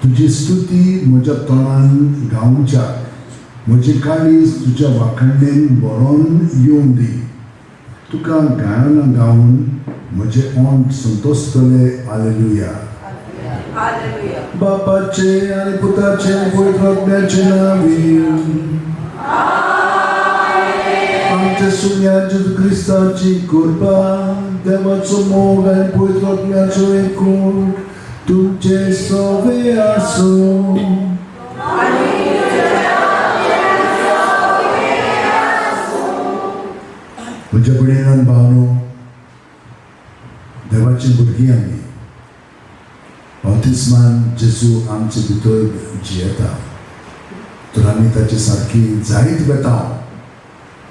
तुझी स्तुती म्हज्या तोंडान गावच्याक म्हजे काळीज तुज्या वाखणणेन बरोवन येवंक दी. तुका गायनां गावन म्हजे ओंठ संतोसतले. हालेलुया. बापाचे आनी पुताचे आनी पवित्र आत्म्याचे नांवान आमच्या सुन्या जेजू क्रिस्ताची कृपा, देवाचो मोग आनी पवित्र आत्म्याचो एकूण तुमचे सोबे आसूं. म्हज्या भयणीन भावनो, देवाची भुरगीं आमी बाप्तिस्मान जेजू आमचे भितर जियेता, तर आमी ताची सारकी जायत वेता.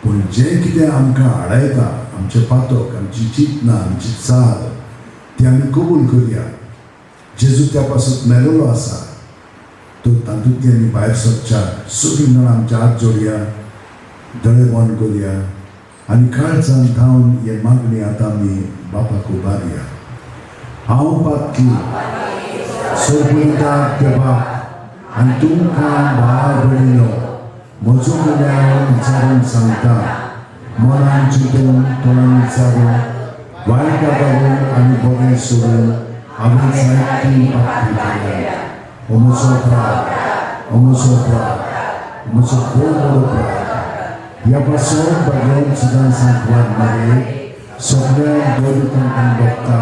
पूण जें कितें आमकां आडायता, आमचे पातक, आमची चिंतना, आमची चाल, ती आमी कबूल करया. जेजू त्या पासून मेलेलो आसा, तो तातूंतली आमी भायर सरच्या. सगळीं जाणां आमचे हात जोडया, दोळे बंद करया आनी काळजान धांवन हे मागणी आतां आमी बापाक उबारया. हांव पातकी सोडून देवाक आनी तुमकां भाव भयणीनो म्हजो गुन्यांव विचारून सांगता. मनान चिंतून, तोंडान विचारून, वायट वागून आनी बरें सोडून हांवें जायती पातकी केल्या. हो म्हजो अपराध, हो म्हजो अपराध, म्हजो खूब व्हड अपराध. ह्या पासून बदलून सुद्दां सांगवार मागे सगळ्या गोरतांकां बघता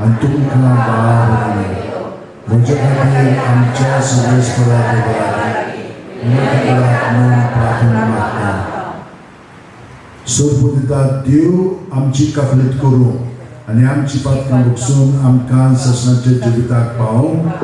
आनी तुमकां भाव भयणीनो म्हजे खातीर आमच्या सर्वेस्पराक प्रार्थना मागता. सोडपुदिता देव आमची काकलीत करूं आनी आमची पातकां भोगसून आमकां ससनाच्या जिविताक पावोवंक.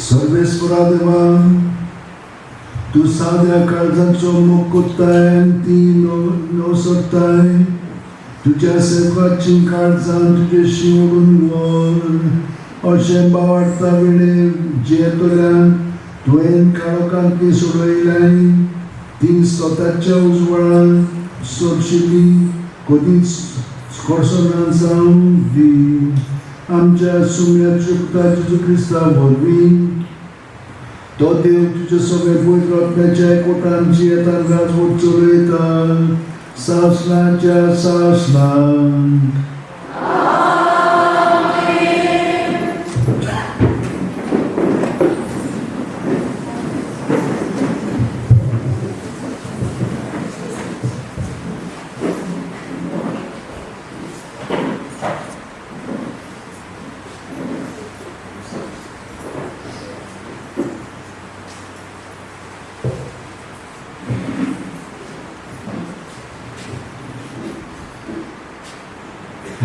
सर्वेश्वरा देवा, तू साध्या काळजांचो मोग कोत्ताय, ती नवसरताय. तुझ्या सेवकाची काळजां तुझे शिवडून वर अशें बावाडटा वेळेर जेतोल्यान तुवें काळोखांतली सोडयलाय. ती स्वताच्या उजवाडान सोडशिल्ली कधीच खोडसोना जावं दी. आमच्या सुम्याच्या पुता जेजू क्रिस्ता वरवीं तो देव तुझे सगळे पवित्र आत्म्याच्या एकवटांची येतान राजवट चलयता सासणाच्या सासणांत.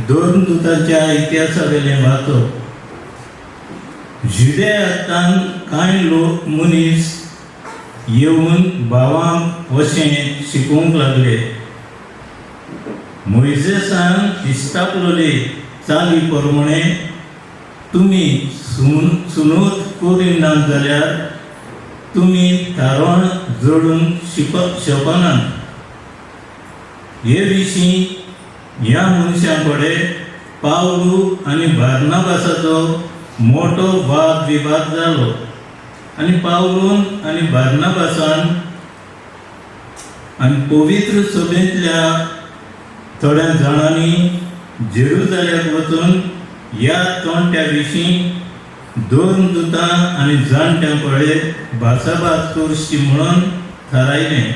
दोन दुतांच्या इतिहासावेले वाचो. जुदेयांतान कांय लोक मनीस येवन भावांक अशें शिकोवंक लागले. मोइसेसान इस्तापलोले चाली प्रमाणे तुमी सुनोत करिना जाल्यार तुमी थारोण जोडूंक शकनात. हे विशीं ह्या मनशां कडेन पावलू आनी बार्नाबासाचो मोठो वाद विवाद जालो. आनी पावलून आनी बार्नाबासान आनी पवित्र सभेंतल्या थोड्या जाणांनी जेरुसालेमाक वचून ह्या तोंट्या विशीं दोन दुतां आनी जाणट्यां कडेन भासाभास करची म्हणून थारायलें.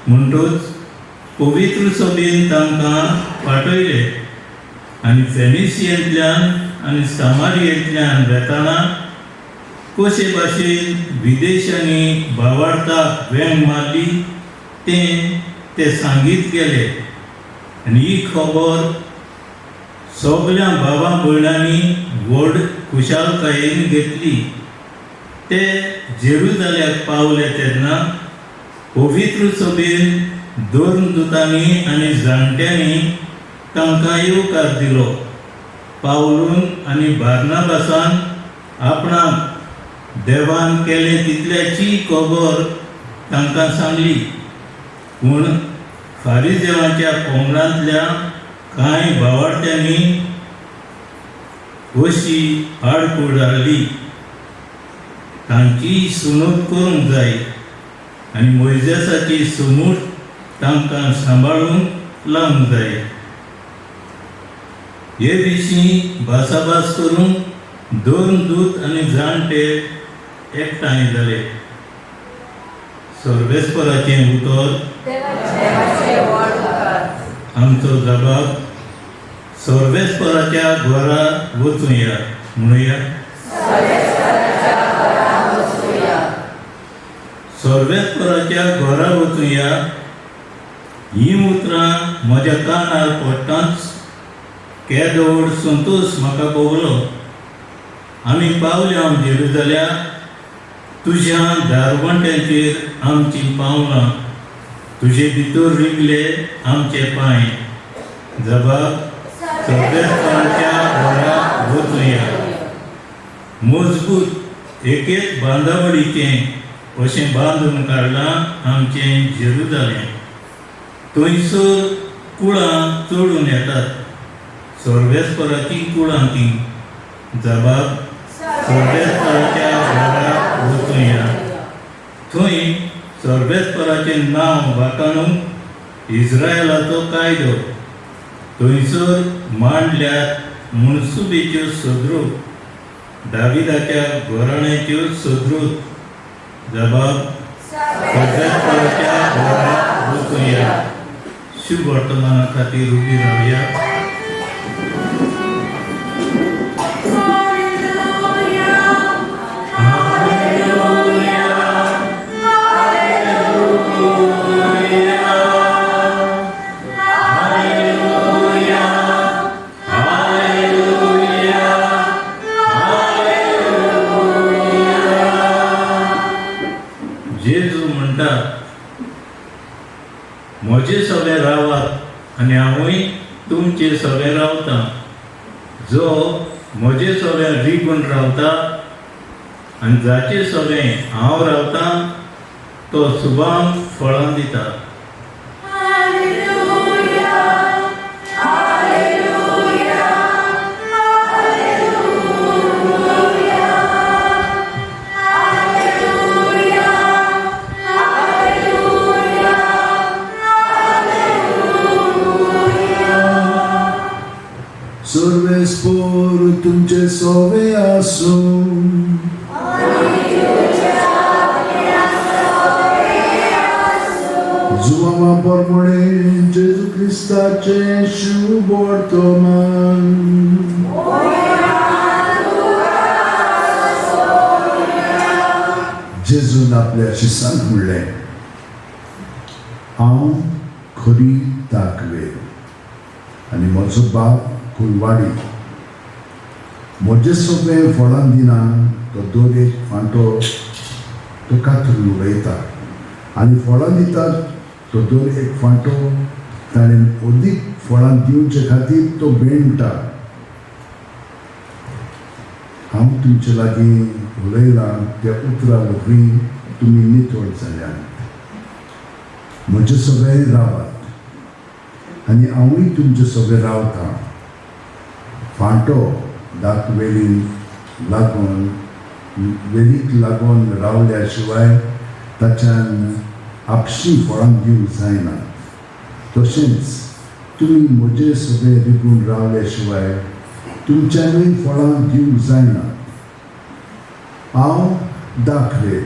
म्हणटूच पवित्र सभेन तांकां पाठयले आनी फेनिसियांतल्यान आनी सामारियेंतल्यान येताना कशे भाशेन विदेशांनी भावार्थाक वेंग मारली ते सांगीत गेले. आनी ही खबर सगळ्या भावां भयणांनी व्हड खुशालकायेन घेतली. ते जेरुसालेमाक पावले तेन्ना पवित्र सभेन दोन दुतांनी आनी जाणट्यांनी तांकां येवकार दिलो. पावलून आनी बार्नाबासान आपणाक देवान केले तितल्याची खबर तांकां सांगली. पूण फारिजेवांच्या पंगडांतल्या कांय भावार्थ्यांनी अशी आडकूड हाडली. तांची सुनोत करूंक जाय आनी मोइसेसाची समूट तांकां सांबाळूंक लावंक जाय. हे विशीं भासाभास करूंक दोन दूत आनी जाणटे एकठांय जाले. सर्वेस्पराचें उतर आमचो जबाब सर्वेस्पराच्या घरा वचूया म्हणुया. सर्वेस्पराच्या घरा वचूया ही उतरां म्हज्या कानार पडटाच केदो व्हड संतोश म्हाका भोगलो. आमी पावले हांव जेरुसालेमाक. तुज्या दारवंट्यांचेर आमची पावलां, तुजे भितर रिगले आमचे पांय. जबाब सर्वेस्पराच्या घरा वचूया. मजबूत एकेच बांदावळीचें अशें बांदून काडलां आमचें जेरुसालेम. थंयसर कुळां चडून येतात. सर्वेस्पराची कुळां ती. जबाब सर्वेस्पराच्या घरा वचूया. परमेस्पराचें नांव वाखाणूंक इस्रायलाचो कायदो थंयसर मांडल्यात मुनसुबेच्यो सदरूक दाविदाच्या घराण्याच्यो सदरूक जबाब परमेस्पराच्या घरांत वचूया. शुभ वर्तमाना खातीर उबी रावया. जेजू म्हणटा, म्हजे सगळे रावात आनी हांवूय तुमचे सगळे रावता. जो म्हजे सगळे रिगून रावता आनी जाचे सगळे हांव रावता तो सुभांग फळां दिता. सर्वेस्पोर तुमचे सोवे आसूं. जुवामा परमणे जेजू क्रिस्ताचे शुभ वर्तमान. जेजून आपल्या शिसांक म्हणलें, हांव खरी ताकवेल आनी म्हजो बाप कुलवाडी. म्हजे सगळे फळां दिना तो दर एक फांटो तो कातरून उडयता आनी फळां दिता तो दर एक फांटो ताणें अदीक फळां दिवचे खातीर तो भेंडटा. हांव तुमचे लागीं उलयलां त्या उतरा वरवीं तुमी नितळ जाल्यात. म्हजे सगळे रावात आनी हांवूय तुमचे सगळे रावता. फांटो दाखवेलीक लागून वेलीक लागून रावल्या शिवाय ताच्यान आपशी फळां दिवंक जायना. तशेंच तुमी म्हजे सगळे रिगून रावल्या शिवाय तुमच्यांनी फळां दिवंक जायना. हांव दाखवे,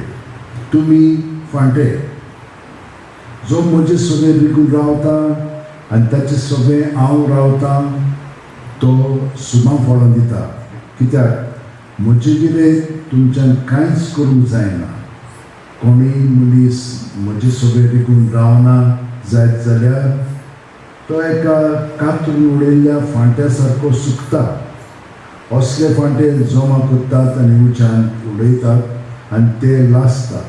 तुमी फांटे. जो म्हजे सगळे रिगून रावता आनी ताचे सगळे हांव रावता तो सुमां फळां दिता. कित्याक म्हजे कितें तुमच्यान कांयच करूंक जायना. कोणूय मनीस म्हजे सगळे रिगून रावना जायत जाल्यार तो एका कातरून उडयल्ल्या फांट्या सारको सुकता. असले फांटे जमा करतात आनी उज्यान उडयतात आनी ते लासतात.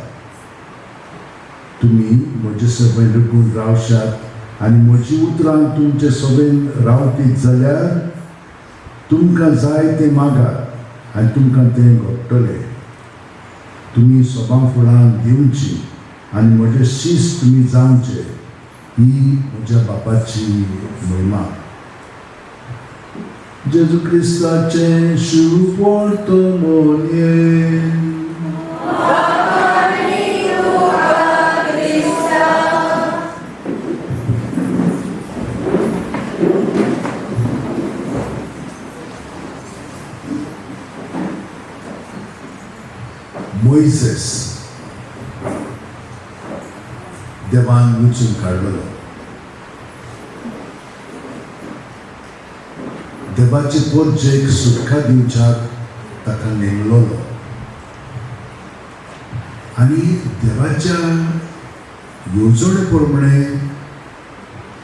तुमी म्हजे सगळे रिगून रावशात आनी म्हजी उतरां तुमचे सगळेन रावतीत जाल्यार तुमकां जाय तें मागात आनी तुमकां तें घडटलें. तुमी सोबां फुलां दिवची आनी म्हजें शीस तुमी जावचे. ही म्हज्या बापाची महिमा. जेजू क्रिस्ताचें शुभ वर्तमान यें. मोइसेस देवान वचून काडलो. देवाचे पोरजेक सुटका दिवच्याक ताका नेमलोलो आनी देवाच्या येवजणे प्रमाणे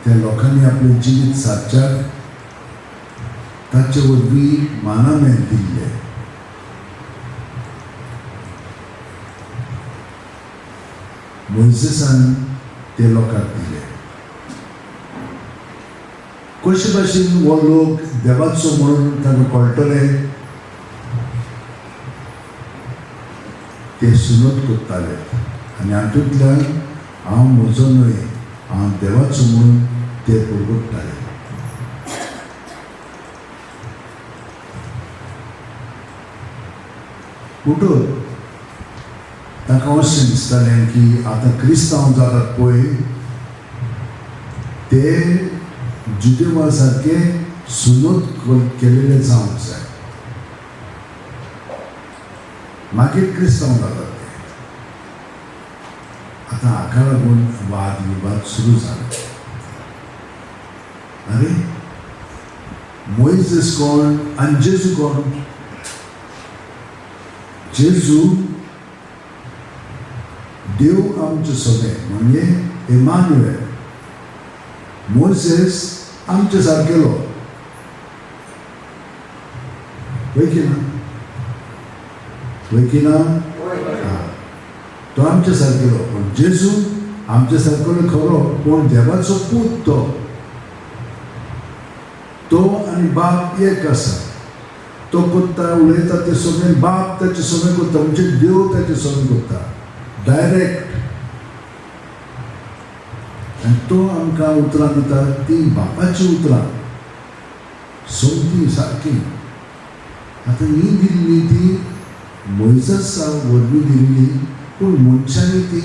त्या लोकांनी आपलें जिवीत सारच्याक ताचे वरवीं मानामेल दिल्लें. मोइसेसान ते लोकांक दिले. कशे भाशेन हो लोक देवाचो म्हणून ताका कळटले ते सुनोद करताले आनी हातूंतल्यान हांव म्हजो न्हय हांव देवाचो म्हणून ते परगटताले. उठून ताका अशें दिसतालें की आतां क्रिस्तांव जातात पळय ते जुदेवा सारके सुनोद केलेले जावंक जाय, मागीर क्रिस्तांव जातात ते. आतां हाका लागून वाद विवाद सुरू जाले. अरे मोइसेस कोण आनी जेजू कोण? जेजू देव आमचे सगळें म्हणजे इमानुएल. मोइसेस आमचे सारकेलो, वय की ना? वय की ना? तो आमचे सारकेलो. पण जेजू आमचे सारकेलो खरो, पूण देवाचो पूत तो आनी बाप एक आसा. तो कोत्ता उलयता ते सगळें बाप ताचे सगळें कोत्ता, म्हणजे देव ताचे सगळें कोत्ता डायरेक्ट. आनी तो आमकां उतरां दिता, ती बापाची उतरां सोमती सारकी. आतां ही दिल्ली ती मोइसेसा वरवीं दिल्ली, पूण मनशांनी ती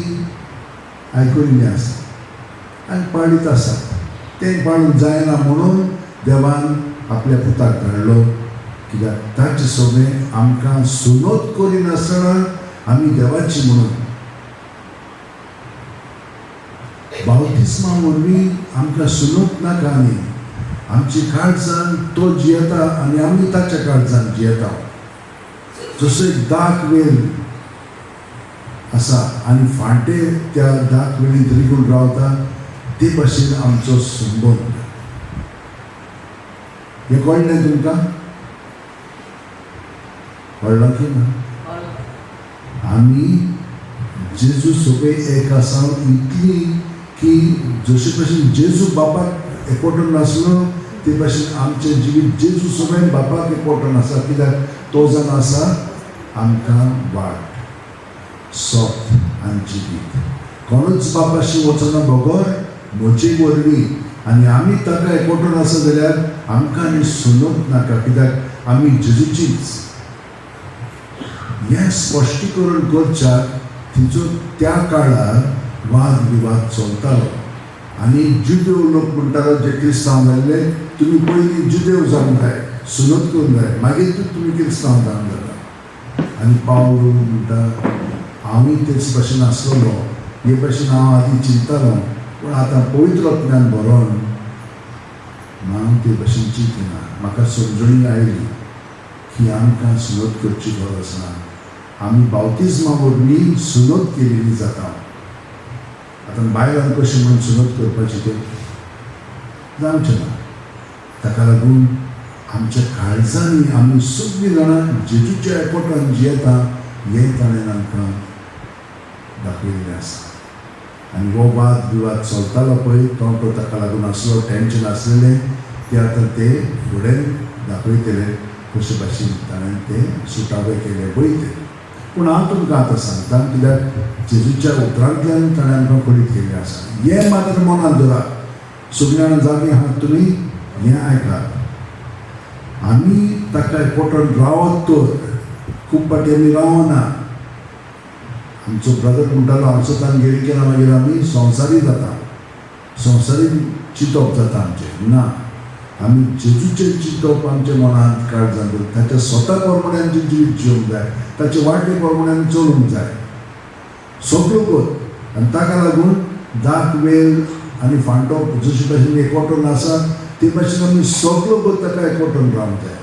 आयकल्ली आसा आनी पाळीत आसात. तें पाळूंक जायना म्हणून देवान आपल्या पुताक धाडलो, कित्याक ताचें सगळें आमकां सुनोद करिनासतना आमी देवाची म्हणून. बावतिस्मा वरवीं आमकां सुनोद नाका न्ही, आमची काळजान तो जियेता आनी आमी ताच्या काळजान जियेता. जसो एक दाक वेल आसा आनी फांटे त्या दाक वेळींत रिगून रावता, ते भाशेन आमचो संबंद. हें कळ्ळें तुमकां? कळ्ळां की ना? आमी जेजू सगळे एक आसा इतली की जशे भशेन जेजू बापाक एकवटून नासलो, ते भशेन आमचें जिवीत जेजू सगळें बापाक एकवटून आसा. कित्याक तो जावन आसा आमकां वाट, सोप आनी जिवीत. कोणूच बापाशी वचना बगर म्हजे वरवीं, आनी आमी ताका एकवटून आसा जाल्यार आमकां आनी सुनोद नाका, कित्याक आमी जेजूचीच. हें स्पश्टीकरण करच्याक तिचो त्या काळार वाद विवाद चलतालो. आनी जुदेव लोक म्हणटालो, जे क्रिस्तांव जाल्ले, तुमी पयलीं जुदेव जावंक जाय, सुनोद करूंक जाय, मागीर तुमी क्रिस्तांव जावंक जाता. आनी पावलो म्हणटा, हांवूय तेच भशेन आसलोलो, हे भशेन हांव आदीं चिंततालो, पूण आतां पवित्र आत्म्यान भरोन हांव ते भशेन चिंतिना. म्हाका समजणी आयली की आमकां सुनोद करची गरज ना. आमी बावतिस्मा वरवीं सुनोद केलेली जाता. आतां बायलांक कशें म्हणून सुनोद करपाची तें जावचें ना. ताका लागून आमच्या काळजांनी आमी सगळीं जाणां जेजूच्या एकवटान जियेता हें ताणें आमकां दाखयल्लें आसा. आनी हो वाद विवाद चलतालो पळय, तो ताका लागून आसलो, टेंशन आसलेलें, तें आतां ते फुडें दाखयतले कशे भाशेन ताणें तें सुटावे केले पळय ते. पूण हांव तुमकां आतां सांगता, कित्याक जेजूच्या उतरांतल्यान ताणें आमकां फळीत केल्लें आसा. हें मात्र मनांत धरात, सगळीं जाणां जागे आहात तुमी, हें आयकात. आमी ताका एकवटून रावत तर खूब फाटी आमी रावना. आमचो ब्रदर म्हणटालो, हांव स्वतान गेली केला मागीर आमी संवसारी जाता, संवसारी चिंतप जाता आमचें. ना, आमी जेजूचें चिंतप आमच्या मनांत काळजांत दवरून ताच्या स्वता प्रमाणे आमचें जिवीत जिवंक जाय, ताचे वाटे प्रमाणे आमी चलूंक जाय, सगळो कोत. आनी ताका लागून दाक वेल आनी फांटो जशे भशेन एकवटून आसा, ते भशेन आमी सगळो कोत ताका एकवटून रावंक जाय.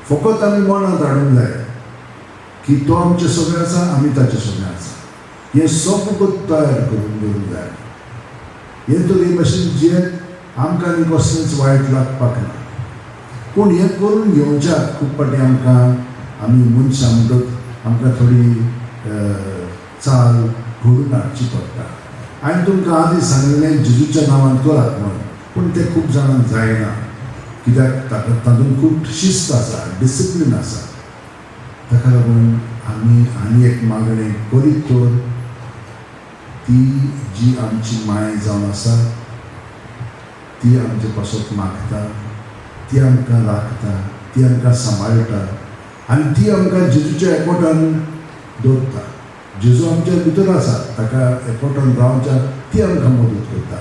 फकत आमी मनांत हाडूंक जाय की तो आमचें सगळें आसा, आमी ताचें सगळें आसा. हें सगळें कोत तयार करून दवरूंक जाय. हें तर हे भशेन जियेत आमकां आनी कसलेंच वायट लागपाक ना. पूण हें करून घेवच्याक खूब फाटी आमी मनशां म्हणटात, आमकां थोडी चाल घडून हाडची पडटा. हांवें तुमकां आदीं सांगलेलें जेजूच्या नांवान करात म्हणून, पूण तें खूब जाणांक जायना. कित्याक तातूंत खूब शिस्त आसा, डिसिप्लीन आसा. ताका लागून आमी आनी एक मागणें करीत तर ती जी आमची माय जावन आसा, ती आमचे पासत मागता, ती आमकां राखता, ती आमकां सांबाळटा, आनी ती आमकां जेजूच्या एकवटान दवरता. जेजू आमच्या भितर आसा, ताका एकवटान रावच्याक ती आमकां मदत करता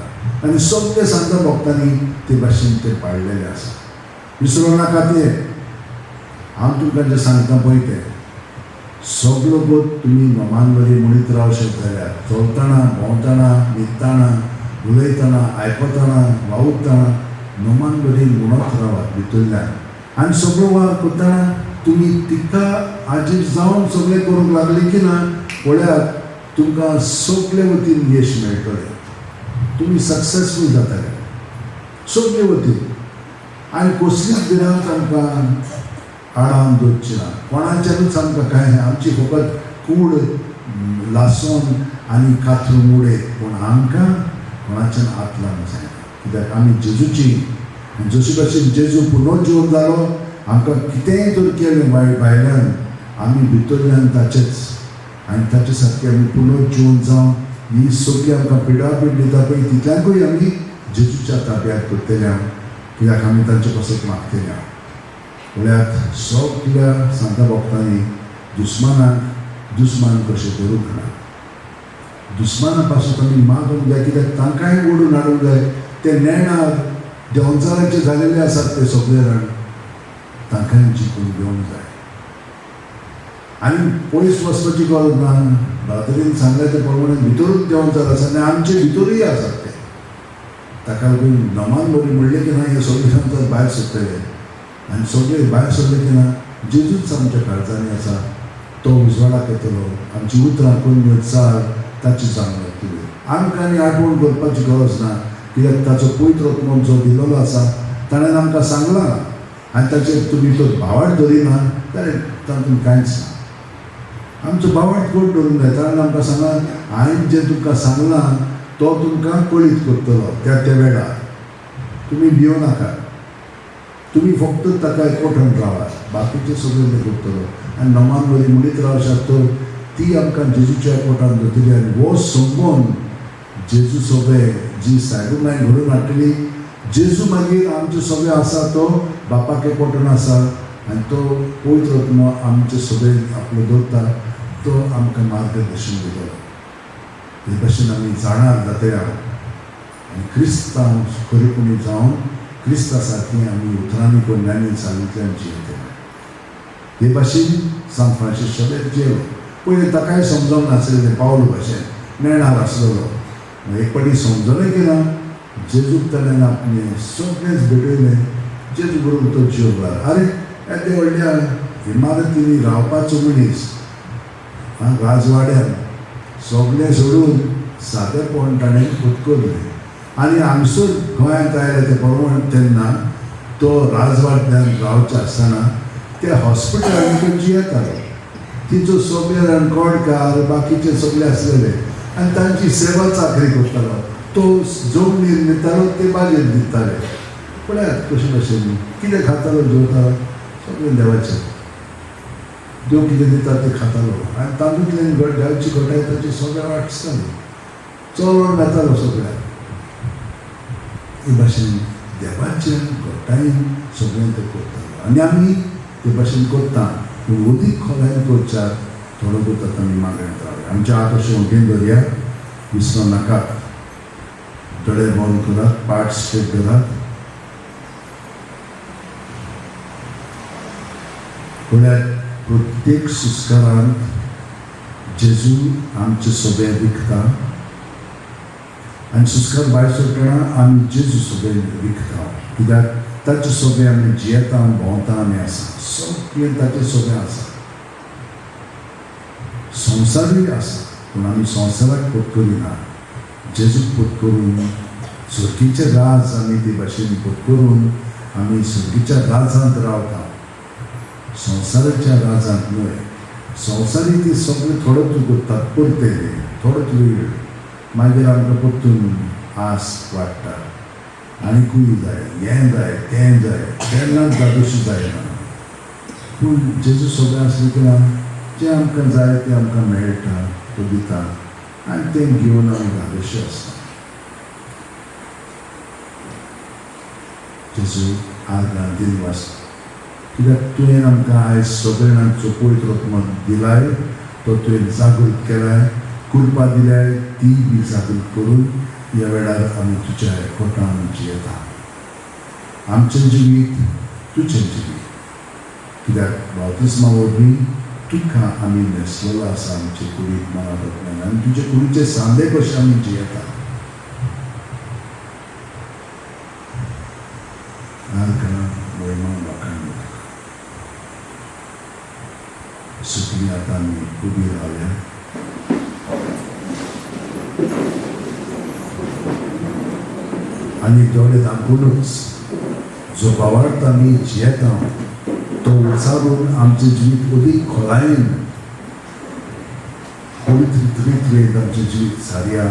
आनी सगळे संत भक्तांनी ते भाशेन ते पाळलेले आसा. विसरूं नाका ते. हांव तुमकां जें सांगता पळय तें सगळो गोत तुमी नोमान बरी म्हणीत रावशें जाल्यार चलतना, भोंवतना, न्हिदतना, उलयतना, आयकतना, वावुरतना नोमान बरी म्हणत रावात भितरल्यान. आनी सगळो वार करतना तुमी तिका हाजीर जावन सगळें करूंक लागले की ना पळयात तुमकां सगळे वतीन यश मेळटलें. तुमी सक्सेसफूल जातले सगळे वतीन. आनी कसलीच भिरांत आमकां आडावन दवरची ना. कोणाच्यानूच आमकां कांय ना. आमची फकत कूड, लासोन आनी कातरून उडयत, पूण आमकां कोणाच्यान हात लावंक जायना. कित्याक आमी जेजूची, जशे भशेन जेजू पुनर्जीवन जालो, आमकां कितेंय जर केलें भायल्यान आमी भितरल्यान ताचेच आनी ताचे सारकें आमी पुनर्जीवन जावन ही सगळी आमकां पिडापीड दिता पळय तितल्याकूय आमी जेजूच्या ताब्यांत करतले आहात. कित्याक आमी तांचे पासत मागतले आहात. म्हळ्यार सगळ्या सांता भक्तांनी दुस्मानाक दुस्मान कशें करूंक ना. दुस्माना पासून आमी मागूंक जाय. कित्याक तांकांय ओडून हाडूंक जाय. ते नेणार देंवचाराचे जालेले आसात ते सगळे जाण, तांकांय जिखून घेवंक जाय. आनी पयस वचपाची गरज ना. रात्रीन सांगले ते प्रमाणे भितरूच देंवचार आसा आनी आमचे भितरूय आसात ते. ताका लागून नमान बरी म्हणलें की ना हे सगळे देंवचार भायर सरतले आनी सगळे भायर सरले की ना जेजूच आमच्या काळजांनी आसा. तो उजवाडाक येतलो. आमची उतरां कोण चाल ताची जाणवत तुवें. आमकां आनी आठवण करपाची गरज ना. कित्याक ताचो पवित्र आत्मो जो दिल्लो आसा ताणें आमकां सांगलां आनी ताचेर तुमी तो भावार्थ धरिना जाल्यार तातूंत कांयच ना. आमचो भावार्थ कोण धरूंक जाय. ताणें आमकां सांगलां हांवें जें तुमकां सांगलां तो तुमकां कळीत करतलो त्या वेळार. तुमी भियों नाका. तुमी फक्त ताका एकवटान रावात. बाकीचे सगळें तें करतलो. आनी नमान बरी म्हणीत रावशात तर ती आमकां जेजूच्या एकवटान धरतली आनी हो समजून जेजू सगळे जी सायडून लायन घडोवन हाडटली. जेजू मागीर आमचे सगळे आसा तो बापाक एकवटान आसा आनी तो पवित्र आत्मो आमचे सगळे आपलो दवरता. तो आमकां मार्गदर्शन दितलो. हे भशेन आमी जाणार जातले आनी क्रिस्तांव खरेपणी जावन क्रिस्ता सारकीं आमी उतरांनी कन्यांनी सांगितल्यान जियेतले. हे भाशेन सांत फ्रांसीस शेवेर जियेलो. पयलीं ताकाय समजोंक नासलें पावल भशेन नेणार आसलेलो. एक पाटी समजोनय की ना जेजूक ताणें आपणे सगळेंच भेटयलें. जेजू बरोबर तो जियोंक लागलो. आरे येदे व्हडल्या इमारतींनी रावपाचो मनीस राजवाड्यान सगळें सोडून सादेपण ताणें पत्करलें. आनी हांगसर गोंयांत आयले ते परवण तेन्ना तो राजवाड्यान रावचे आसतना त्या हॉस्पिटलांनी तो जियेतालो. तिचो सगळे रणकोडकार बाकीचे सगळे आसलेले आनी तांची सेवा चाकरी करतालो. तो जमनी न्हिदतालो ते बाजेर न्हिदताले. पळयात कशे भशेन कितें खातालो जेवतालो सगळें देवाचें. देव कितें दिता तें खातालो आनी तातूंतल्यान देवाची घटाय ताची सगळ्या वाटताली. चलोन येतालो सगळ्याक. हे भाशेन देवाच्या घटायेन सगळें तें करतालो आनी आमी ते भाशेन करता. पूण अदीक खोलायन करच्याक थोडो करतात आमी मागणेंत रावया. आमच्या हात अशें वटेन दवरया. विसरूं नाकात. दोळे बंद करात. पाट स्ट्रेट करात. म्हळ्यार प्रत्येक सुस्कारांत जेजू आमचे सोबे विकता आनी सुस्कार भायर सरतना आमी जेजू सोबे विकता. कित्याक ताचे सोबे आमी जियेता भोंवता आमी आसा. सगळें ताचे सोबे आसा. संवसारूय आसा पूण आमी संवसाराक पत्करिना. जेजूक पत्करून सर्गीचें राज आमी ते भाशेन पत्करून आमी सर्गीच्या राजांत रावता. संवसाराच्या राजांत न्हय. संवसारी ती सगळें थोडोच करतात परतेले थोडोच वेळ. मागीर आमकां परतून आस वाडटा. आनीकूय जाय हें जाय तें जाय केन्नाच जादोशी जायना. पूण जेजू सगळें आसलें की ना जें आमकां जाय तें आमकां मेळटा तो दिता आनी तें घेवन आमी जादोशी आसता. जेजू आर्गां दिनवास. कित्याक तुवें आमकां आयज सगळ्यांचो पवित्र आत्मो दिलाय तो तुवें जागृत केलाय, कृपा दिल्याय, ती बी जागृत करून ह्या वेळार आमी तुज्या कोटान जियेता. आमचें जिवीत तुजें जिवीत, कित्याक बावतिस्मा वरवीं तुका आमी न्हेसलेलो आसा आमचे कुडींत मनांतल्यान आनी तुजे कुडीचे सांदे कशे आमी जियेता. महिमा वाखाण सुखी आता आमी उबी रावया. आनी दोळे धांपूनच जो भावार्थ आमी जियेता तो उचारून आमचें जिवीत अदीक खोलायेन पवित्र रितीन आमचें जिवीत सारया.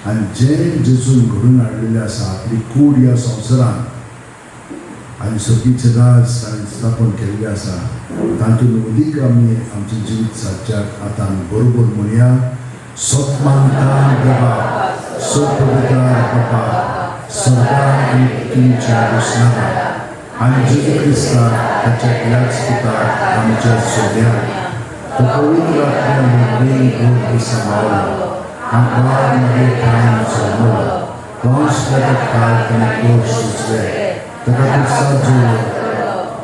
आनी जें जेजून घडून हाडलेलें आसा आपली कूड ह्या संवसारांत आनी सगळींचें राज ताणें स्थापन केल्लें आसा, तातूंत अदीक आमी आमचें जिवीत सारच्याक आतां आमी बरोबर म्हणया. सोतमानता देवा, सोपविकार बापा, स्वर्गांत आनी पृथ्वीच्या विस्नारांत आनी जेजू क्रिस्ताक ताच्या एकल्याच पुताक आमच्या सोद्याक तो पवित्र आत्म्यान गोड दिसामावलो आमकां मागीर कायम सोडलो. कंस ताका काल ताणें कोश सुचले, ताका क्रिस्ताक जोडलो,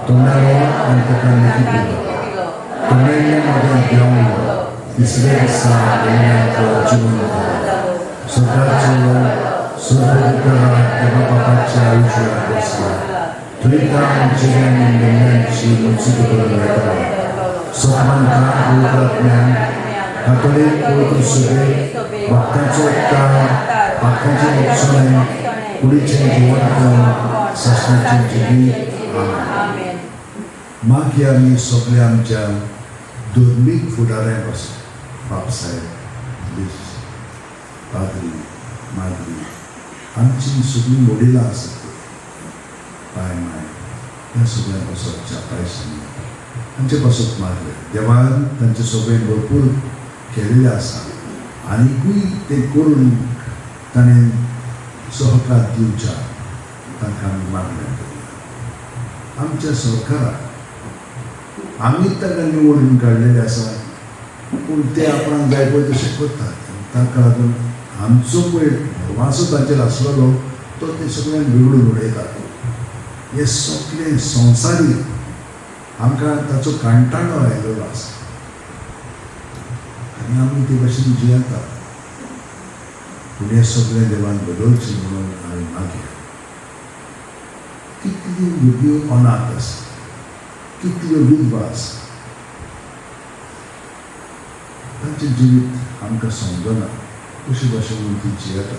तो मेलो आनी ताका लेगीत दिलो, तो मेल्ल्या मदें देंवलो, तिसऱ्या दिसा मेल्ल्यांचो जिवन जालो, स्वर्गाक चडलो, स्वर्गदूतांक देवा बापाच्या आयुश्यात बसला, थंय ताण जिव्यांनी मेल्ल्यांची मुर्ती करून येता. सोतमानता पवित्र आत्म्यान कातोलीक पवित्र सभेक भक्तांचो एकठांय, पातकांचें मोक्षणें, कुडीचें जिवंतपण, सासणाचें जिवीत. आमेन. मागीर आमी सगळे आमच्या धर्मीक फुडाऱ्यांक पासून बापसाहेब, पाद्री, माद्री, आमची सगळीं वडिलां आसात पाय माय, ह्या सगळ्यां पासून चापाय तांचे पासून मागले. देवान तांचे सगळें भरपूर केलेलें आसा आनीकूय तें करून ताणें सहकार दिवच्या तांकां आमी मागणें करया. आमच्या सरकाराक आमी ताका निवडून काडलेलें आसा, पूण ते आपणाक जाय पळय तशें करतात. ताका लागून आमचो पळय वासो ताचेर आसलेलो तो ते सगळ्यांक बिगडून उडयतात. हे सगळें संवसारीक आमकां ताचो काणटाणो आयिल्लो आसा आनी आमी ते भाशेन जियेता. पूण हें सगळें देवान बदलचें म्हणून हांवें मागया. कितलीं भुरगीं अनाथ आसा, कितल्यो विधवा आसा, तांचें जिवीत आमकां समजना कशे भाशेन ती जियेता.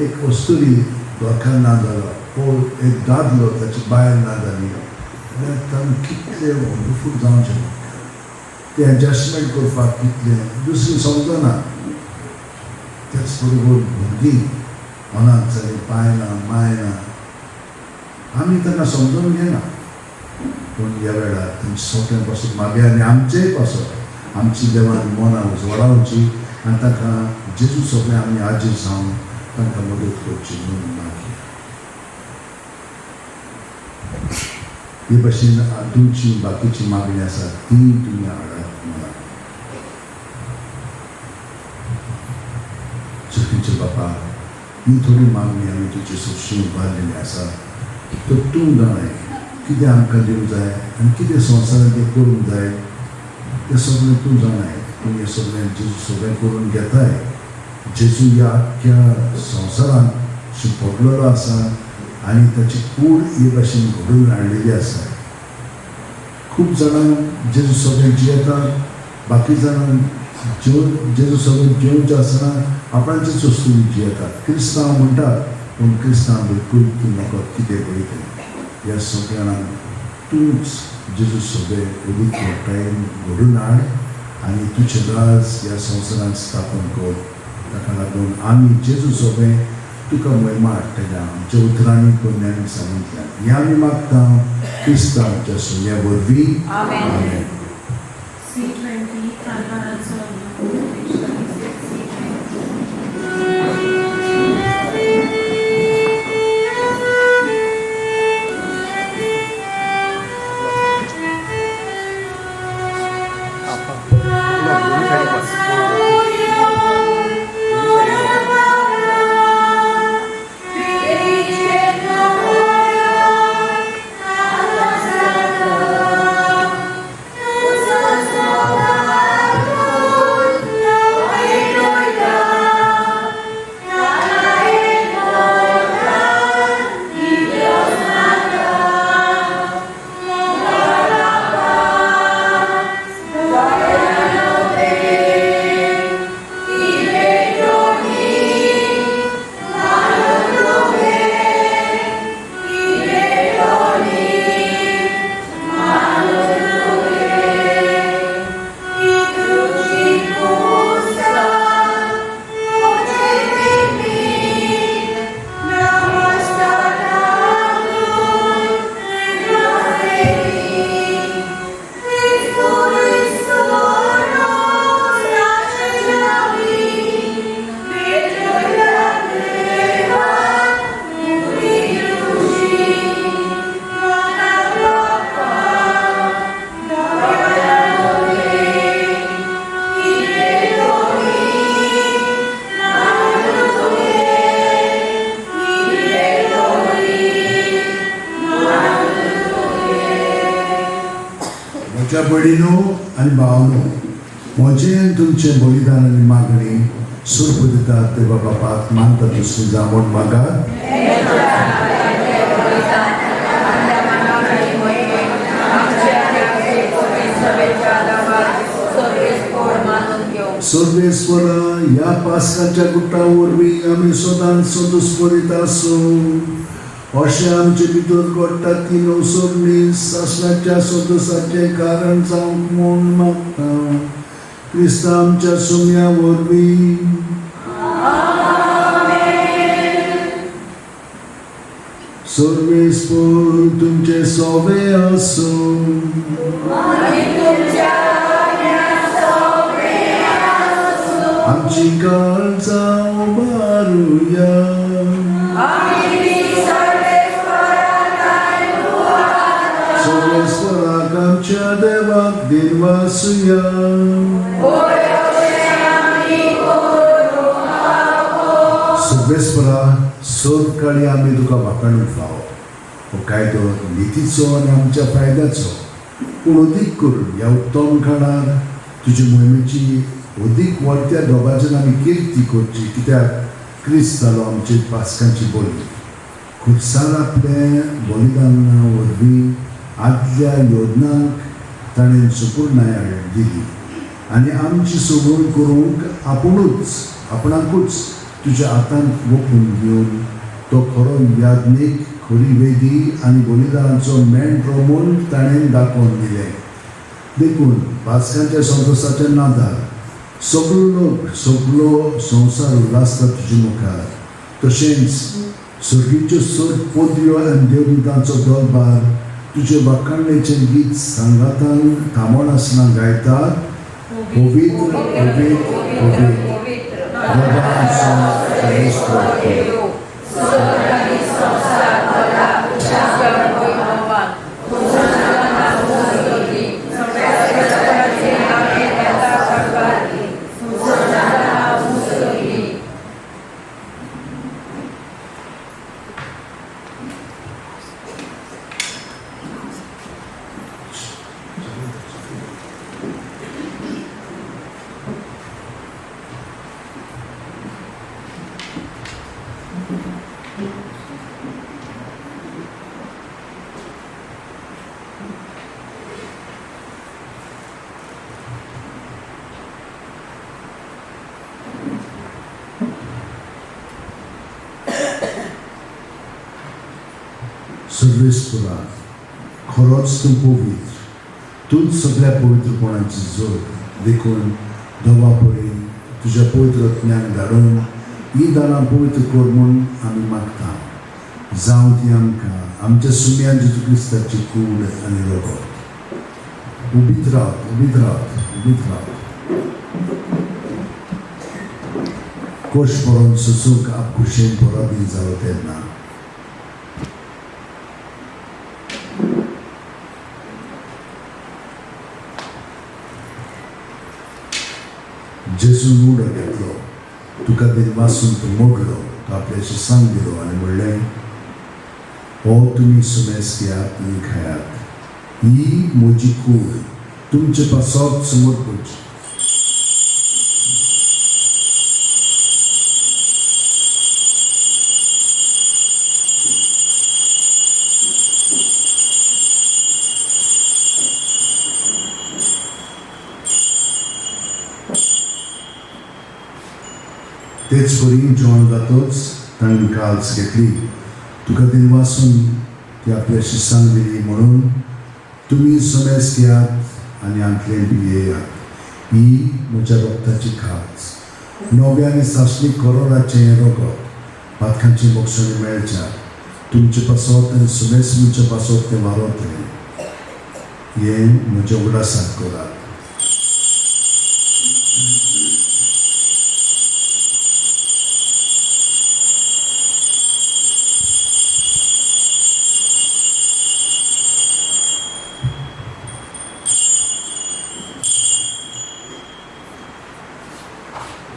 एक अस्तुरी घरकार ना जालो, वो एक दादलो ताची बायल ना जाली जाल्यार ताणें कितलें वंडरफूल जावचें पडटा. तें एडजस्टमेंट करपाक कितलें दुसरें समजना. त्याच बरोबर भुरगीं अनाथ जालीं, पांय ना, माय ना, आमी तांकां समजून घेना. पूण ह्या वेळार तांचे सगळें पासून मागया आनी आमचेय पासून आमची देवान मनां उजवाडावची आनी ताका जेजू सगळें आमी आजी जावन तांकां मदत करची म्हणून मागया. हे भाशेन तुमची बाकीची मागणी आसा ती तुमी हाडात मला. चुकीचे बापा, ही थोडी मागणी आमी तुजे सुशी उबारलेली आसा. तो तूं जाणाय कितें आमकां दिवंक जाय आनी कितें संवसारांत तें करूंक जाय तें सगळें तूं जाणाय. पूण हें सगळें जेजू सगळें करून घेताय. जेजू ह्या आख्या संवसारांत शिंपडलेलो आसा आनी ताची कूड हे भाशेन घडोवन हाडलेली आसा. खूब जाणांक जेजू सगळें जियेतात, बाकी जाणांक जेजू सगळें जेवचें आसतना आपणाचेच वस्तू जियेतात. क्रिस्तांव म्हणटात पूण क्रिस्तांव बिलकूल तूं नकळत कितें पळयता. ह्या सगळ्यांक तूंच जेजू सगळें अदीक मोठायेन घडोवन हाड आनी तुजें राज ह्या संवसारांत स्थापन कर. ताका लागून आमी जेजू सगळें तुका महिमा हाडटलें आमच्या उतरांनी पुण्यानी सांगितल्यां. हें आमी मागता क्रिस्तांवाच्या सोन्या वरवीं. आमेन. भयणीनो आनी भावनो, म्हजें तुमचें बलिदान आनी मागणी सुर्प दितात ते बापाक मानता तसली जामोण मागात. सर्वेस्परा ह्या पास्काच्या गुट्टा वरवीं आमी सदांच संतोश करीत आसूं अशें आमचे भितर घडटा ती नवसरणी सासणाच्या संतोशाचें कारण जावंक म्हूण मागता क्रिस्ता आमच्या सुम्या वरवीं. सर्वेस्पर तुमचे सोबे आसूं. आमची काळजां उबारुया. सर्वेस्पराक आमच्या देवाक दिनवासुया. सर्वेस्परा सोद काळी आमी तुका वाखाणूंक फावो. हो कायदो नितीचो आनी आमच्या फायद्याचो, पूण अदीक करून ह्या उत्तम काळार तुजे मोहिमेची अदीक व्हडत्या दोगांच्यान आमी किर्ती करची, कित्याक क्रिस्त जालो आमची पास्कांची बली. खुबसार आपले बलिदाना वरवीं आदल्या योजनांक ताणें सुपूर्णाय दिली आनी आमची सोडून करूंक आपणाकूच तुज्या हातांत वखून घेवन तो खरो याज्ञीक, खरी वेदी आनी बलिदानाचो मेंढ रोमून ताणें दाखोवन दिलें. देखून पास्कांच्या संतोशाच्या नादार सगळो संवसार उल्हासता तुजे मुखार. तशेंच सर्गीच्यो सर पोदयो आनी देवदूतांचो दरबार तुजे वाखाणणेचें गीत सांगातान थांबोन आसतना गायतात. पवित्र पवित्र पवित्र देवाचो सर्वेस्पर. सर्वेस्परा खरोच तूं पवित्र, तूंच सगळ्या पवित्रपणाची जोड. देखून देवा परी तुज्या पवित्रत्म्यान धाडून ही दानां पवित्र कर म्हूण आमी मागता. जावं ती आमकां आमच्या सुम्यान जेजू क्रिस्ताची कूड आनी रगत. उबीत रावत उबीत रावत उबीत रावत. कोश परोन सुसूक आपकुशेन परबी जालो तेन्ना जेजू मुडो घेतलो, तुका दिनवासून तो मोडलो, तो आपल्याशी सांग दिलो आनी म्हणलें, हो तुमी सुमेस घेयात आनी खायात. ही म्हजी कूड, तुमचे पासत समोर करची. तेच परी जेवण जातोच ताणें काल्स घेतली. तुका दिनवासून ती आपल्याशी सांग दिली म्हणून तुमी सुमेस घेयात आनी आंतलें पियेयात. ही म्हज्या रगताची खास, नव्या आनी सासणी करोडाचें रगत पातकांची मोक्षणी मेळच्या. तुमचे पासत आनी सुमेस तुमचे पासत तें वारतलें. हें म्हज्या उगडासाक करात.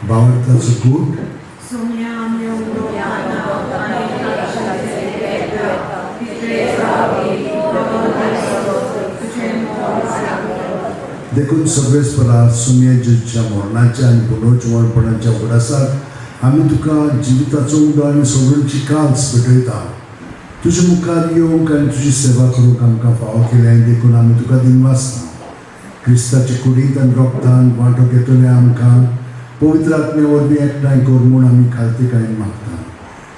Bawarta's good. देखून सगळेच सुमेजेच्या मरणाच्या आणि पुनर्जीवनपणाच्या उगडासाक आमी तुका जिविताचो उडो आनी सोडूनची काल्स पेटयता. तुजे मुखार येवंक आनी तुजी सेवा करूंक आमकां फावो केले आनी देखून आमी तुका दिनवासता. क्रिस्ताचे कुडींत आनी रोगतान वांटो घेतले आमकां पवित्र आत्मे वरवीं एकठांय कर म्हूण आमी खालतीकायेन मागता.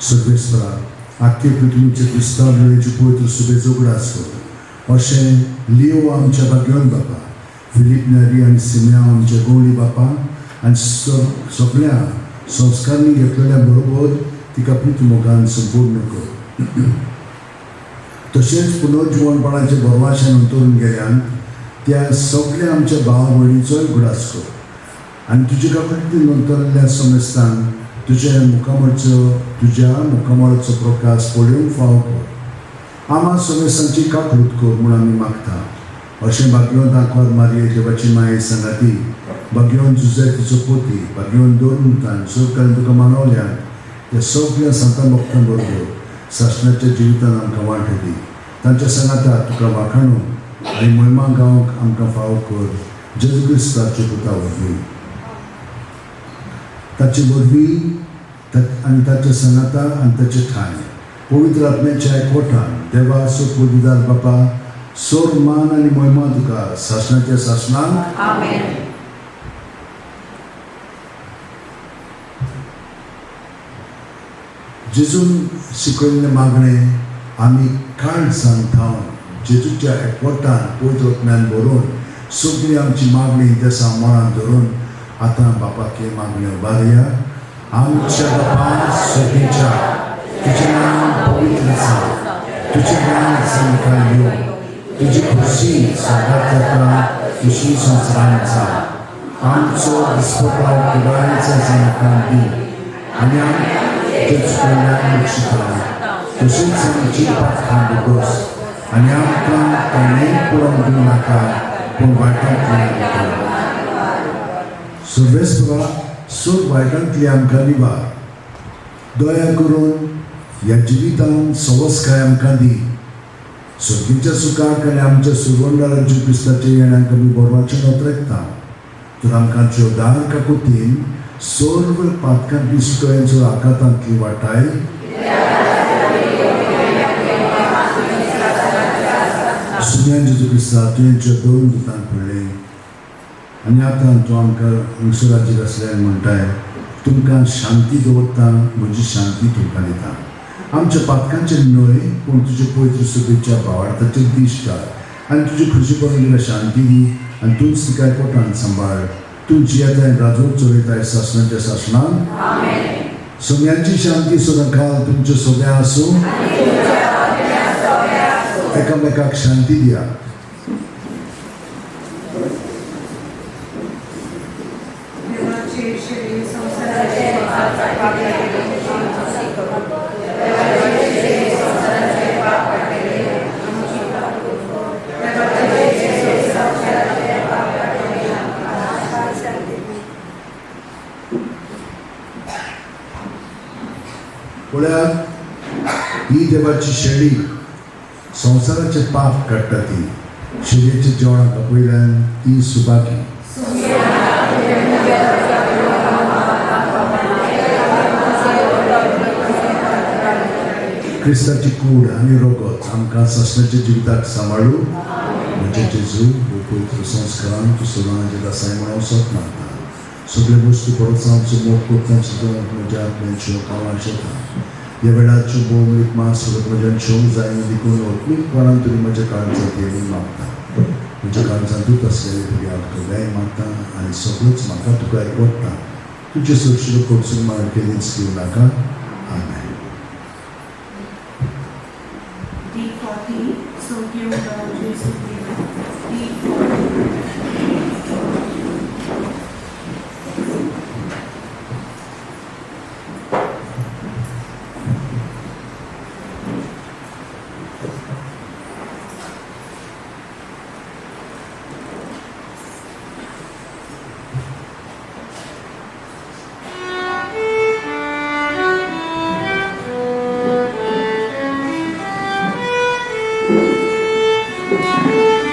सर्वेस्परा आख्खे पृथ्वीचे क्रिस्तांव वेळेची पवित्र सुबेज उगडास कर. अशें लिओ आमच्या भाग्यवन बापा, फिलीप नेरी आनी सिम्या आमचे गवळी बापा आनी सगळ्या संस्कारांनी घेतलेल्या बरोबर तिका पृथ्वी मोगान संपूर्ण कर. तशेंच पुनर्जीवनपणाचे बरवाशान अंतरून गेल्यान त्या सगळ्या आमच्या भाव भयणीचोय उगडास कर. आनी तुजे कापडीन नंतरल्या समेस्तान तुज्या मुखामळाचो प्रकाश पळोवंक फावो कर. आमा समेस्तांची काकूट कर म्हूण आमी मागता. अशें भाग्यवंत आंकवार मारये देवाची माये सांगाती, भाग्यवंत जुझे तिचो पोती, भाग्यवंत दोन मुतान सरकारान तुका मानवल्यान त्या सगळ्या संतां भक्तां बरोबर सासणाच्या जिवितान आमकां वांटो दी. तांच्या सांगाता तुका वाखाणूंक आनी महिमा गावंक आमकां फावो कर. जेजू क्रिस्ताचे पुता वरवीं ताचे वरवीं आनी ताच्या सांगाता आनी ताचे ठाय पवित्र आत्म्याच्या एकवटान देवा सोदीदार बापा सोर मान आनी महिमा तुका सासणाच्या सासणांक आमेन. जेजून शिकयल्ले मागणे आमी काळजान थावन जेजूच्या एकवटान पवित्र आत्म्यान भरून सगळी आमची मागणी देसा मनान धरून आतां बापाक हे मागण्यो उबारया. आमच्या बापा सगळीच्या तुजें नांव पवित्र आसा, तुजें राज आमकां येवं, तुजी खुशी सगळ्यात जाता खुशी संवसारांत जा. आमचो दिसपट्टो पुरायेंचो आमकां दी आनी आमी चुकयल्यान शिकला तशीच आमची पाखां दोगोस आनी आमकां ताणें पळोवंक दिवनाका पूण वायटांतल्यान सर्वेस्परा सोड वायटांतली आमकां निवार. दया करून ह्या जिवितान सवस्काय आमकां दी. सर्गीच्या सुखाक आनी आमच्या सुरवंडा राज्य क्रिस्ताच्या येण्याक आमी बरवाचें नोतरेकता. तर आमकां उदार काकुतीन सर्व पातकांतली सुटयांचो आकांतांतली वाटाय सुन्यान जेजू क्रिस्ता तुवें दोन दुतान पडले आनी आतां तूं आमकां हांगसराचेर आसल्यान म्हणटाय तुमकां शांती दवरता, म्हजी शांती तुमकां दिता. आमच्या पातकांचेर न्हय पूण तुजे पवित्र सुबेच्या भावार्थाचेर दिश्ट आनी तुजी खुशी पडलेल्या शांती दी आनी तूंच तिका एकवटान सांबाळ. तूं जियेताय राजूर चलयताय सासणाच्या सासणांक. सगळ्यांची शांती सदांकाळ तुमचे सगळ्या आसूं. एकामेकाक शांती दिया. पळयात ही देवाची शेळी संवसाराचे पाप काडटा ती. शेळयेच्या जेवणाक आपयल्यान ती सुबाकी. क्रिस्ताची कूड आनी रोगत आमकां सासणाच्या जिविताक सांबाळू. म्हजे जेजू हो पवित्र संस्कारान तूं सदांचे दासाय म्हणून सोप मागता. सगळे वस्तू परत आमचो मोग करता सुद्दां म्हज्या आत्म्याच्यो कामां शेता. ह्या वेळाच्यो भोवमीक मास म्हज्यान शोक जायन देखून आत्मीकपणान तुमी म्हज्या काळजांत येवून मागता. म्हज्या काळजांत दूत आसलेले भुरग्याक तुवें मागता आनी सगळोच म्हाका तुका एकवटता. तुजे सुरक्षीत करसून म्हाका केलीच दिवं नाका. आमेन. D40, so give Jesus D40. Thank you.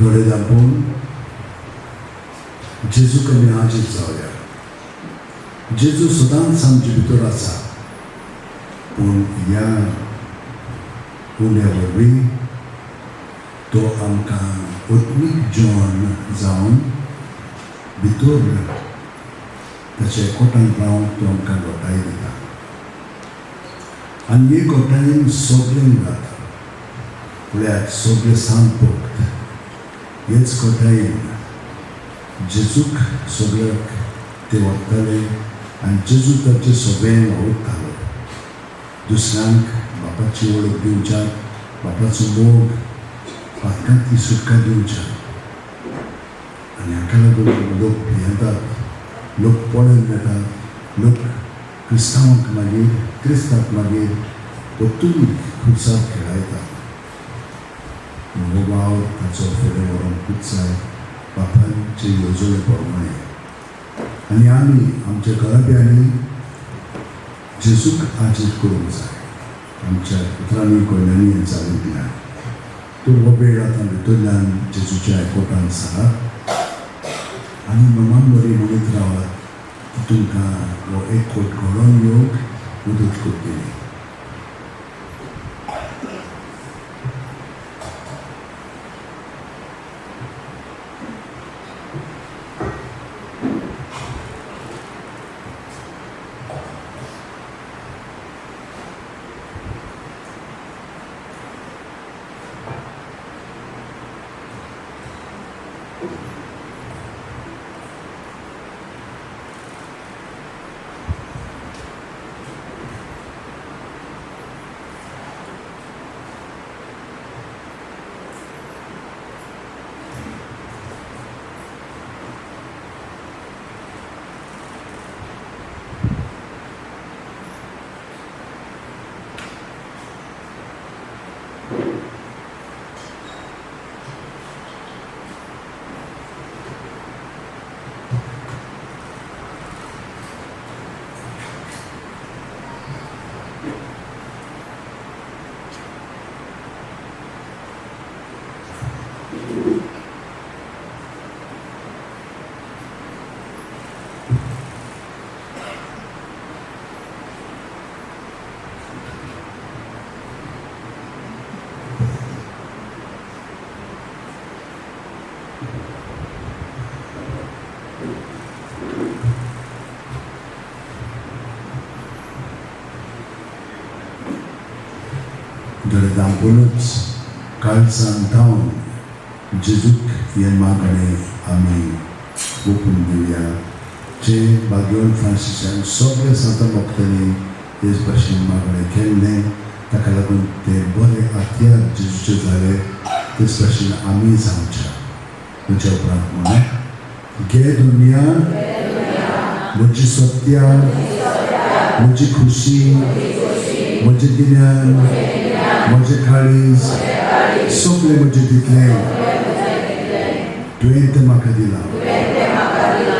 डोळे दाबून जेजू कमी आजीत जावया. जेजू सदांच आमचे भितर आसा, पूण ह्या उण्या वरवीं तो आमकां आत्मीक जेवण जावन भितर ताचे एकवटांत रावंक तो आमकां घोटाय दिता. आनी हे घोटायेन सगळें जाता. पळयात, सगळें सांत भोग हेच घोटायेन जेजूक सगळ्याक ते व्हरताले आनी जेजू ताचे सगळें व्हरतालो. दुसऱ्यांक बापाची वळख दिवच्याक, बापाचो मोग पातकांतली सुटका दिवच्याक. आनी हाका लागून लोक भियेतात, लोक पळोवन येतात, लोक क्रिस्तांक मागीर परतून खुर्सार खेळायतात. हो भाव ताचो फुडें व्हरोंकूच जाय बापाचे येवजणे प्रमाणे. आनी आमी आमच्या घराब्यांनी जेजूक आजीर करूंक जाय. आमच्या पुत्रांनी कळ्यांनी हें चालू दिलां. तूं हो वेळ आतां भितरल्यान जेजूच्या एकवटांत सांगात आनी मनान बरी म्हणीत रावात. तुमकां हो एकवट घडोवन येवंक मदत करतली. doळे दामूनच काळजान धांवन जेजूक हे मागणे आमी ओपून दिवया. जे भाग्यवान फ्रांसिसान सगळे सांता भक्तांनी हेच भाशेन मागणे केल्ले, ताका लागून ते बरे हात्यार जेजूचे जाले. तेच भाशेन आमी जावच्या. म्हज्या उपरांत म्हणा, घे दुनिया म्हजी सत्या, म्हजी खुशी, म्हजें गिन्यान, म्हजें काळीज, सगळें म्हजें दितलें. तुवें तें म्हाका दिलां,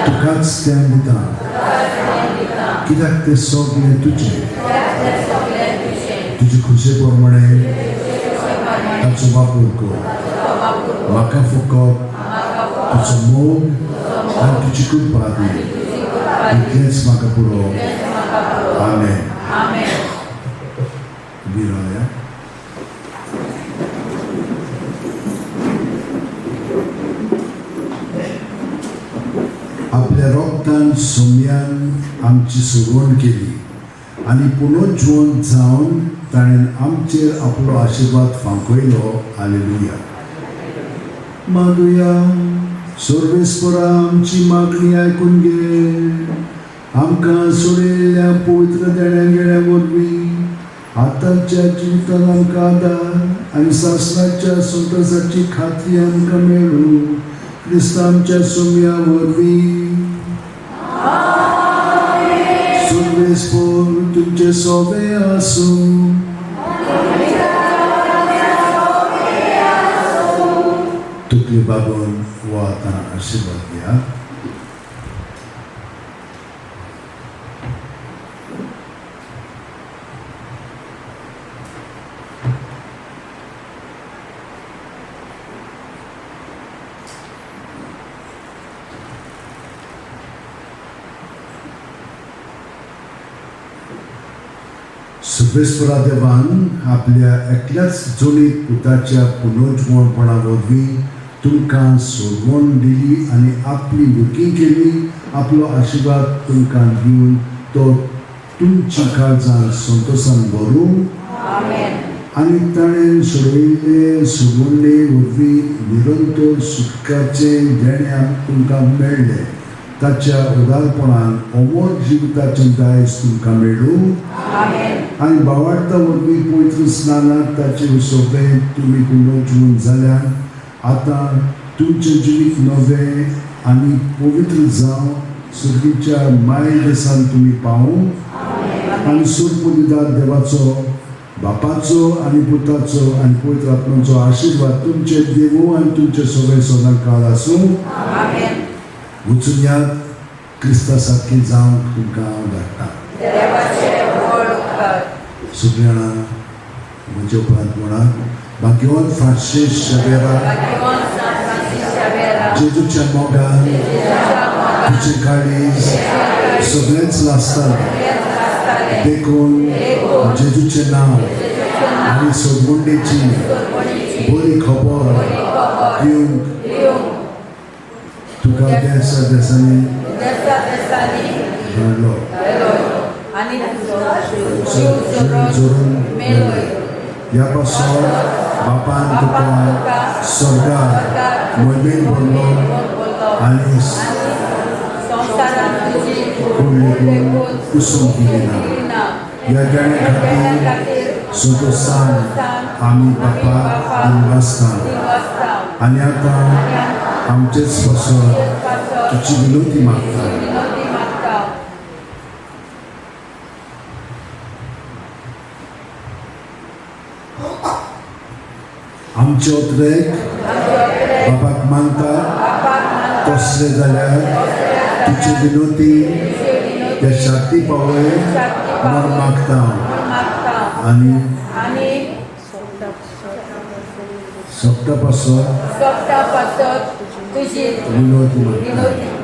तुकाच तें दिता, कित्याक तें सगळें तुजें. तुजे खुशे प्रमाणे ताचो वापर कर. म्हाका फकत तुजो मोग आनी तुजी कृपा दी. इतलेंच म्हाका पुरो. आमेन. उबी रावया. आपल्या रोगतान सोम्यान आमची सुरवण केली आनी पुनर्जीवन जावन ताणें आमचेर आपलो आशिर्वाद फांकयलो. हालेलुया. मागुया. सर्वेस्परा आमची मागणी आयकून घे. आमकां सोडिल्ल्या पवित्र देण्या वरवीं आतांच्या जिवितांत आमकां आदार आनी सासणाच्या संतोशाची खात्री आमकां मेळूं. क्रिस्तांच्या सोम्या वरवीं सर्वेस्पर तुमचे सोबे आसूं. तुकली बाबून वो आतां आशिर्वाद घ्या. सर्वेस्परा देवान आपल्या एकल्याच जोडीत पुताच्या पुनर्जीवनपणा वरवीं तुमकां सोडवण दिली आनी आपली भुरगीं केली. आपलो आशिर्वाद तुमकां दिवन तो तुमची काळजां संतोशान भरूं. आनी ताणें सोडविल्ले सोडवणे वरवीं निरंतर सुटकाचें देणें तुमकां मेळ्ळें. ताच्या उदारपणान अमर जिविताचें दायज तुमकां मेळूं. आनी भावार्था वरवीं पवित्र स्नानांत ताचें सोबें तुमी पुनर्जीवन जाल्यान आतां तुमचें जिवीत नवें आनी पवित्र जावं सुर्गीच्या माय देसान तुमी पावूं. आनी सुरपुदिदार देवाचो बापाचो आनी पुताचो आनी पवित्र आत्म्याचो आशिर्वाद तुमचे देवूं आनी तुमचे सगळे सदां काळ आसूं. वचून यात क्रिस्ता सारकी जावंक तुमकां हांव धाडटा. सगळीं जाणां म्हजे उपरांत म्हणात. भाग्यवान फ्रांसीस शावेरा, जेजूच्या मोगान तुजें काळीज सगळेंच लासतालें. देखून जेजूचें नांव आनी सोडवणेची बरी खबर दिवंक तुका देसांनी धाडलो. जोडून ह्या पासून बापान तुका स्वर्गांत मोहिमेन भरलो आनी कुडलेकून कुसूम दिली ना. ह्या देण्या खातीर संतोशान आमी बापाक वाचता. आनी आतां आमचेच पासून तुजी विनंती मागता. आमचे उतरेक बापाक मागता तसले जाल्यार तुजी विनंती त्या शांती पावय म्हूण मागता. आनी सोपता पासून तुझी विनंती मागता.